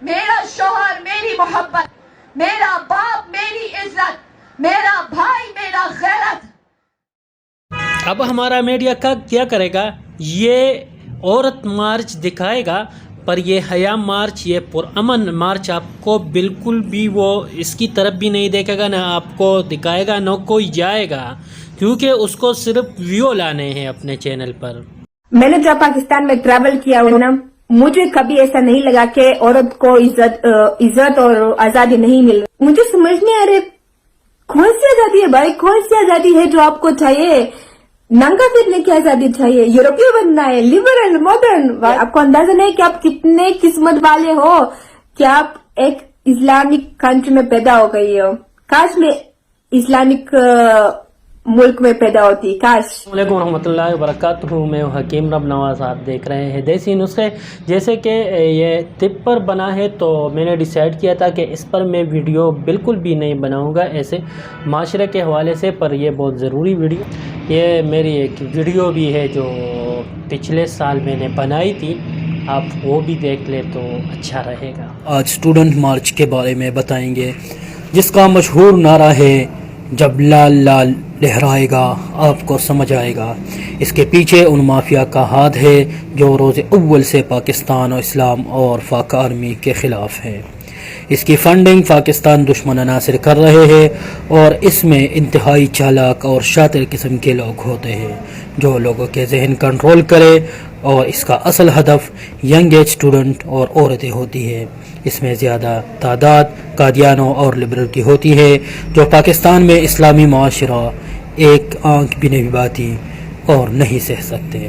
میرا شوہر میری محبت، میرا باپ میری عزت، میرا بھائی میرا غیرت۔ اب ہمارا میڈیا کا کیا کرے گا؟ یہ عورت مارچ دکھائے گا، پر یہ حیا مارچ، یہ پرامن مارچ آپ کو بالکل بھی وہ اس کی طرف بھی نہیں دیکھے گا، نہ آپ کو دکھائے گا، نہ کوئی جائے گا، کیونکہ اس کو صرف ویو لانے ہیں اپنے چینل پر۔ میں نے جب پاکستان میں ٹریول کیا ہوا نا، مجھے کبھی ایسا نہیں لگا کہ عورت کو عزت اور آزادی نہیں مل رہی۔ مجھے سمجھ نہیں آ رہے کون سی آزادی ہے بھائی، کون سی آزادی ہے جو آپ کو چاہیے؟ ننگا پھرنے کی آزادی چاہیے، یورپی بننا ہے، لبرل ماڈرن۔ آپ کو اندازہ نہیں کہ آپ کتنے قسمت والے ہو کہ آپ ایک اسلامک کنٹری میں پیدا ہو گئی ہو۔ کاش میں اسلامک ملک میں پیدا ہوتی، کاش۔ السلام علیکم ورحمۃ اللہ وبرکاتہ، میں حکیم رب نواز، آپ دیکھ رہے ہیں دیسی نسخے۔ جیسے کہ یہ طب پر بنا ہے تو میں نے ڈیسائیڈ کیا تھا کہ اس پر میں ویڈیو بالکل بھی نہیں بناؤں گا ایسے معاشرے کے حوالے سے، پر یہ بہت ضروری ویڈیو، یہ میری ایک ویڈیو بھی ہے جو پچھلے سال میں نے بنائی تھی، آپ وہ بھی دیکھ لیں تو اچھا رہے گا۔ آج اسٹوڈنٹ مارچ کے بارے میں بتائیں گے، جس کا مشہور نعرہ ہے جب لال لال لہرائے گا آپ کو سمجھ آئے گا۔ اس کے پیچھے ان مافیا کا ہاتھ ہے جو روز اول سے پاکستان و اسلام اور فاق آرمی کے خلاف ہے۔ اس کی فنڈنگ پاکستان دشمن عناصر کر رہے ہیں، اور اس میں انتہائی چالاک اور شاطر قسم کے لوگ ہوتے ہیں جو لوگوں کے ذہن کنٹرول کرے، اور اس کا اصل ہدف ینگ ایج اسٹوڈنٹ اور عورتیں ہوتی ہے۔ اس میں زیادہ تعداد قادیانوں اور لبرل کی ہوتی ہے جو پاکستان میں اسلامی معاشرہ ایک آنکھ بھی نہیں باتی اور نہیں سہ سکتے۔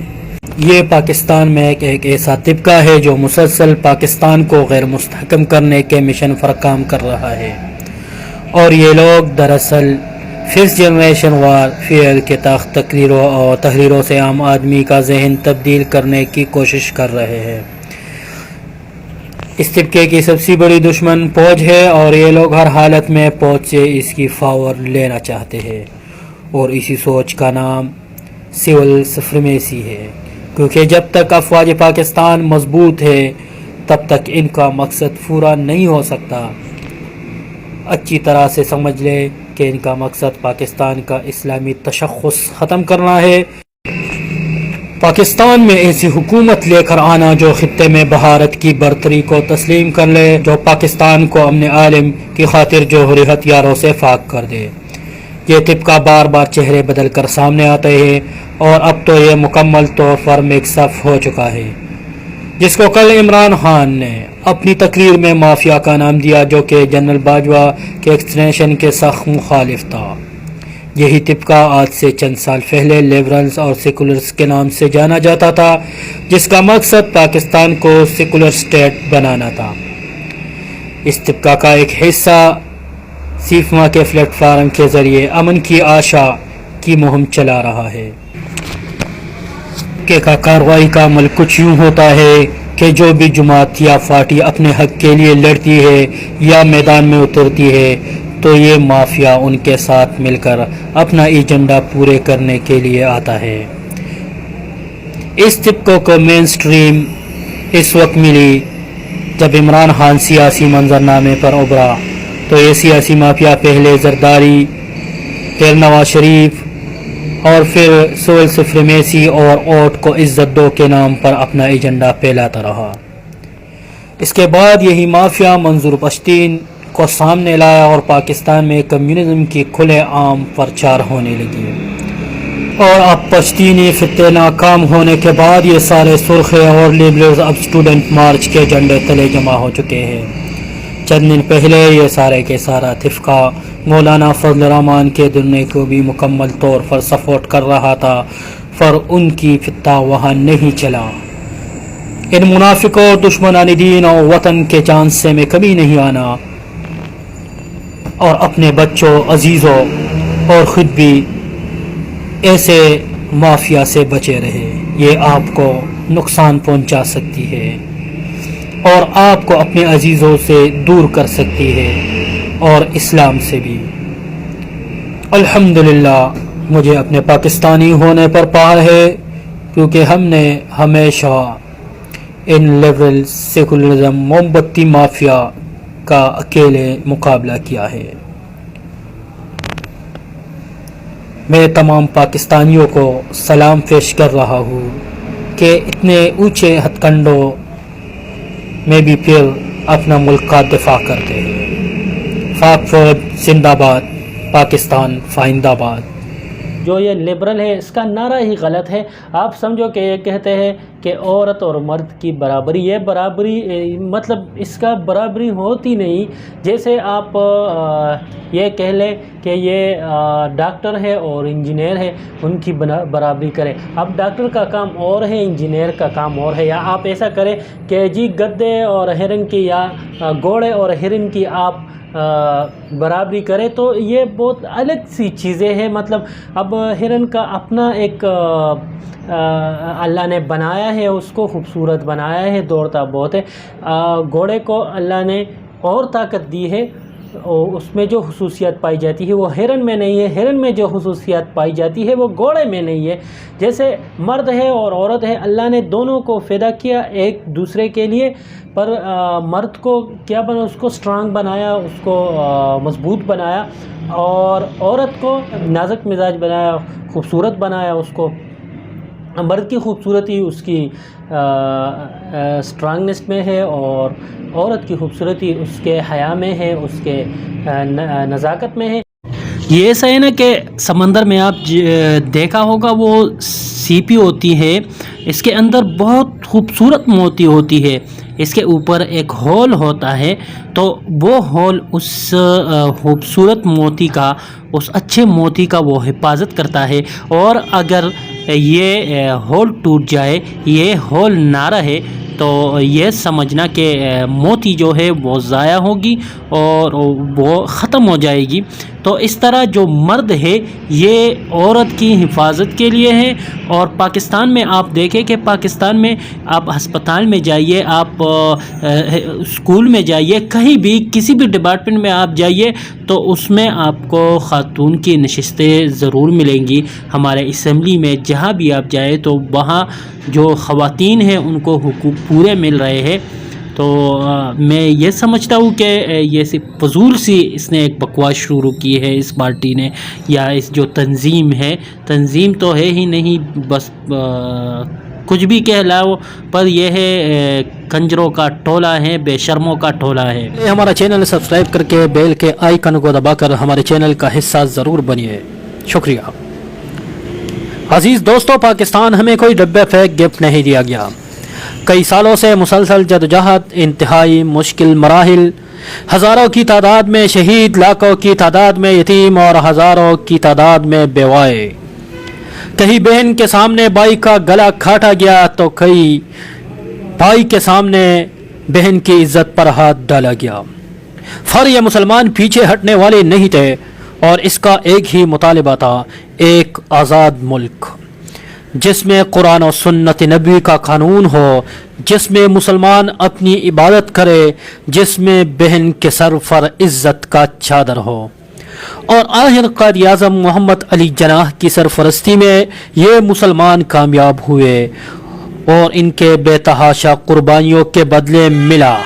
یہ پاکستان میں ایک ایسا طبقہ ہے جو مسلسل پاکستان کو غیر مستحکم کرنے کے مشن پر کام کر رہا ہے، اور یہ لوگ دراصل فرسٹ جنریشن وار فیئر کے تقریروں اور تحریروں سے عام آدمی کا ذہن تبدیل کرنے کی کوشش کر رہے ہیں۔ اس طبقے کی سب سے بڑی دشمن فوج ہے، اور یہ لوگ ہر حالت میں فوج سے اس کی پاور لینا چاہتے ہیں، اور اسی سوچ کا نام سول سپریمیسی ہے، کیونکہ جب تک افواج پاکستان مضبوط ہے تب تک ان کا مقصد پورا نہیں ہو سکتا۔ اچھی طرح سے سمجھ لے کہ ان کا مقصد پاکستان کا اسلامی تشخص ختم کرنا ہے، پاکستان میں ایسی حکومت لے کر آنا جو خطے میں بھارت کی برتری کو تسلیم کر لے، جو پاکستان کو اپنے عالم کی خاطر جوہری ہتھیاروں سے فاق کر دے۔ یہ طبقہ بار بار چہرے بدل کر سامنے آتے ہیں، اور اب تو یہ مکمل طور پر مکس اپ ہو چکا ہے، جس کو کل عمران خان نے اپنی تقریر میں مافیا کا نام دیا، جو کہ جنرل باجوہ کے ایکسٹینشن کے سخت مخالف تھا۔ یہی طبقہ آج سے چند سال پہلے لیبرلز اور سیکولرز کے نام سے جانا جاتا تھا، جس کا مقصد پاکستان کو سیکولر سٹیٹ بنانا تھا۔ اس طبقہ کا ایک حصہ سیفما کے پلیٹ فارم کے ذریعے امن کی آشا کی مہم چلا رہا ہے۔ کا کارروائی کا عمل کچھ یوں ہوتا ہے کہ جو بھی جماعت یا پارٹی اپنے حق کے لیے لڑتی ہے یا میدان میں اترتی ہے تو یہ مافیا ان کے ساتھ مل کر اپنا ایجنڈا پورے کرنے کے لیے آتا ہے۔ اس طبقے کو مین سٹریم اس وقت ملی جب عمران خان سیاسی منظرنامے پر ابھرا، تو یہ سیاسی مافیا پہلے زرداری، پھر نواز شریف، اور پھر سول سپریمیسی اور ووٹ کو عزت دو کے نام پر اپنا ایجنڈا پھیلاتا رہا۔ اس کے بعد یہی مافیا منظور پشتین کو سامنے لایا، اور پاکستان میں کمیونزم کی کھلے عام پرچار ہونے لگی، اور اب پشتینی خطے ناکام ہونے کے بعد یہ سارے سرخے اور لیبرلز اب اسٹوڈنٹ مارچ کے جھنڈے تلے جمع ہو چکے ہیں۔ چند دن پہلے یہ سارے کے سارا طبقہ مولانا فضل الرحمان کے دھرنے کو بھی مکمل طور پر سپورٹ کر رہا تھا، پر ان کی فتح وہاں نہیں چلا۔ ان منافقوں، دشمنان دین اور وطن کے چانسے میں کمی نہیں آنا، اور اپنے بچوں، عزیزوں اور خود بھی ایسے مافیا سے بچے رہے۔ یہ آپ کو نقصان پہنچا سکتی ہے اور آپ کو اپنے عزیزوں سے دور کر سکتی ہے، اور اسلام سے بھی۔ الحمدللہ مجھے اپنے پاکستانی ہونے پر فخر ہے، کیونکہ ہم نے ہمیشہ इन लिबरल सेकुलरिज्म मोमबत्ती माफिया का अकेले मुकाबला किया है। मैं तमाम पाकिस्तानियों को सलाम पेश कर रहा हूँ कि इतने ऊंचे हथकंडों में भी फिर अपना मुल्क का दिफा करते हैं। पाक फौज जिंदाबाद, पाकिस्तान फाइंदाबाद। जो ये लिबरल है इसका नारा ही गलत है। आप समझो कि ये कहते हैं कि औरत और मर्द की बराबरी, ये बराबरी मतलब इसका बराबरी होती नहीं। जैसे आप ये कह लें कि ये डॉक्टर है और इंजीनियर है, उनकी बराबरी करें। अब डॉक्टर का काम और है, इंजीनियर का काम और है। या आप ऐसा करें कि जी गधे और हिरन की या घोड़े और हिरन की आप बराबरी करें, तो ये बहुत अलग सी चीज़ें हैं। मतलब अब हिरन का अपना एक अल्लाह ने बनाया है, उसको खूबसूरत बनाया है, दौड़ता बहुत है। घोड़े को अल्लाह ने और ताकत दी है, और उसमें जो खुसूसियत पाई जाती है वो हिरन में नहीं है। हिरन में जो खुसूसियत पाई जाती है वो घोड़े में नहीं है। जैसे मर्द है और औरत है, अल्लाह ने दोनों को पैदा किया एक दूसरे के लिए, पर मर्द को क्या बना, उसको स्ट्रांग बनाया, उसको मजबूत बनाया, और औरत को नाजुक मिजाज बनाया, खूबसूरत बनाया। उसको मर्द की खूबसूरती उसकी स्ट्रांगनेस में है, और औरत की खूबसूरती उसके हया में है, उसके नज़ाकत में है। ये ऐसा है ना कि समंदर में आप देखा होगा वो सीपी होती है, इसके अंदर बहुत खूबसूरत मोती होती है, इसके ऊपर एक होल होता है, तो वो होल उस खूबसूरत मोती का, उस अच्छे मोती का वो हिफाजत करता है। और अगर ये होल टूट जाए, ये होल ना रहे, तो ये समझना कि मोती जो है वो ज़ाया होगी और वो ख़त्म हो जाएगी। तो इस तरह जो मर्द है ये औरत की हिफाजत के लिए है। और पाकिस्तान में आप देखें कि पाकिस्तान में आप अस्पताल में जाइए, आप स्कूल में जाइए, कहीं भी किसी भी डिपार्टमेंट में आप जाइए तो उसमें आपको ख़ातून की नशिस्तें ज़रूर मिलेंगी। हमारे असम्बली में जहाँ भी आप जाए तो वहाँ जो ख़वातीन हैं उनको हुकूक पूरे मिल रहे हैं। तो मैं ये समझता हूँ कि ये सिर्फ फजूल सी इसने एक बकवास शुरू की है इस पार्टी ने, या इस जो तंजीम है, तंजीम तो है ही नहीं, बस कुछ भी कहलाओ, पर यह है कंजरों का टोला है, बेशर्मों का टोला है। हमारा चैनल सब्सक्राइब करके बेल के आइकन को दबाकर हमारे चैनल का हिस्सा ज़रूर बनिए। शुक्रिया। अजीज़ दोस्तों, पाकिस्तान हमें कोई डब्बे फेंक गिफ्ट नहीं दिया गया। कई सालों से मुसलसल जदोजहद, इंतहाई मुश्किल मराहिल, हज़ारों की तादाद में शहीद, लाखों की तादाद में यतीम और हज़ारों की तादाद में बेवाए। कहीं बहन के सामने भाई का गला काटा गया तो कई भाई के सामने बहन की इज्जत पर हाथ डाला गया। फिर ये मुसलमान पीछे हटने वाले नहीं थे और इसका एक ही मुतालिबा था, एक आज़ाद मुल्क जिसमें कुरान और सुन्नत नबी का कानून हो, जिसमें मुसलमान अपनी इबादत करे, जिसमें बहन के सर पर इज्जत का चादर हो। और आखिर क़ायद आज़म मोहम्मद अली जनाह की सरफरस्ती में ये मुसलमान कामयाब हुए और इनके बेतहाशा कुर्बानियों के बदले मिला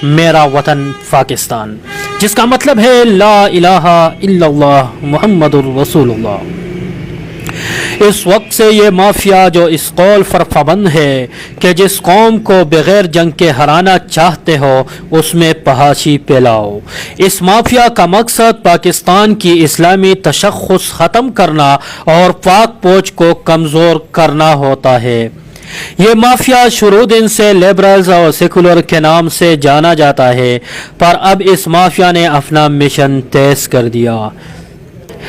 मेरा वतन पाकिस्तान, जिसका मतलब है ला इलाहा इल्लल्लाह मुहम्मदुर रसूलुल्लाह। इस वक्त से ये माफिया जो इस कौल पर पाबंद है कि जिस कौम को बगैर जंग के हराना चाहते हो उसमें पहाशी फैलाओ, इस माफिया का मकसद पाकिस्तान की इस्लामी तशख़्ख़ुस ख़त्म करना और पाक फौज को कमज़ोर करना होता है। ये माफिया शुरू दिन से लिबरल्स और सेकुलर के नाम से जाना जाता है, पर अब इस माफिया ने अपना मिशन तेज कर दिया।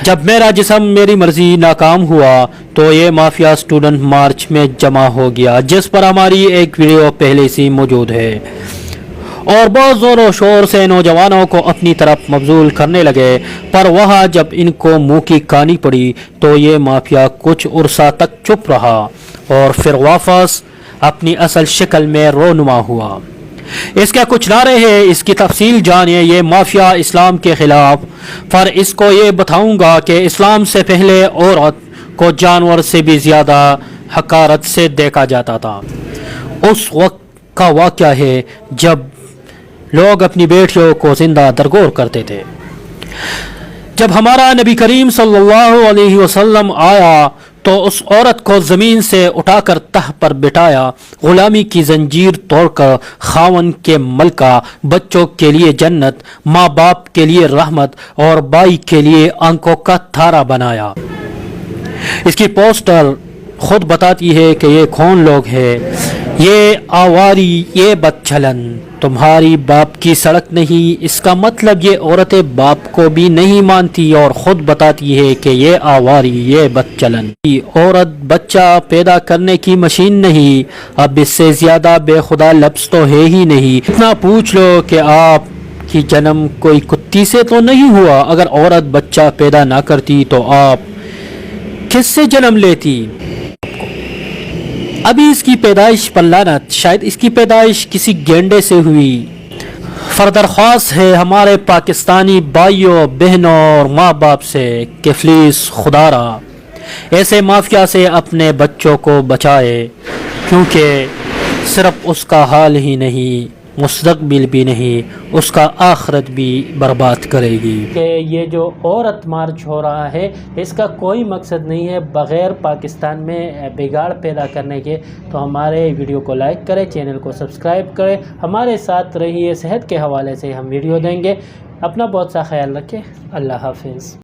जब मेरा जिस्म मेरी मर्जी नाकाम हुआ तो ये माफिया स्टूडेंट मार्च में जमा हो गया, जिस पर हमारी एक वीडियो पहले से मौजूद है, और बहुत ज़ोर और शोर से नौजवानों को अपनी तरफ मबजूल करने लगे। पर वहाँ जब इनको मुँह की कहानी पड़ी तो ये माफिया कुछ उर्सा तक चुप रहा और फिर वापस अपनी असल शक्ल में रोनुमा हुआ। इसके कुछ नारे हैं, इसकी तफसील जानिए। ये माफिया इस्लाम के खिलाफ, पर इसको ये बताऊंगा कि इस्लाम से पहले औरत को जानवर से भी ज़्यादा हकारत से देखा जाता था। उस वक्त کا वाक़या है जब लोग अपनी बेटियों को ज़िंदा दरगोर करते थे। जब हमारा नबी करीम सल्लल्लाहु अलैहि वसल्लम आया तो उस औरत को ज़मीन से उठाकर तह पर बिठाया, ग़ुलामी की जंजीर तोड़कर खावन के मलका, बच्चों के लिए जन्नत, माँ बाप के लिए रहमत और बाई के लिए आंखों का तारा बनाया। इसकी पोस्टर खुद बताती है कि ये कौन लोग हैं। ये आवारी, ये बदचलन, तुम्हारी बाप की सड़क नहीं। इसका मतलब ये औरतें बाप को भी नहीं मानती और खुद बताती है कि ये आवारी, ये बदचलन। औरत बच्चा पैदा करने की मशीन नहीं। अब इससे ज्यादा बेखुदा लफ्ज़ तो है ही नहीं। इतना पूछ लो कि आप की जन्म कोई कुत्ती से तो नहीं हुआ। अगर औरत बच्चा पैदा ना करती तो आप किससे जन्म लेती? अभी इसकी पैदाइश पर लानत, शायद इसकी पैदाइश किसी गेंडे से हुई। फरदरख्वास्त है हमारे पाकिस्तानी भाइयों बहनों और माँ बाप से कि प्लीज़ खुदारा ऐसे माफिया से अपने बच्चों को बचाए, क्योंकि सिर्फ उसका हाल ही नहीं, मुस्तकबिल भी नहीं, उसका आखिरत भी बर्बाद करेगी। कि ये जो औरत मार्च हो रहा है इसका कोई मकसद नहीं है बग़ैर पाकिस्तान में बिगाड़ पैदा करने के। तो हमारे वीडियो को लाइक करें, चैनल को सब्सक्राइब करें, हमारे साथ रहिए। सेहत के हवाले से हम वीडियो देंगे। अपना बहुत सा ख्याल रखें। अल्लाह हाफिज़।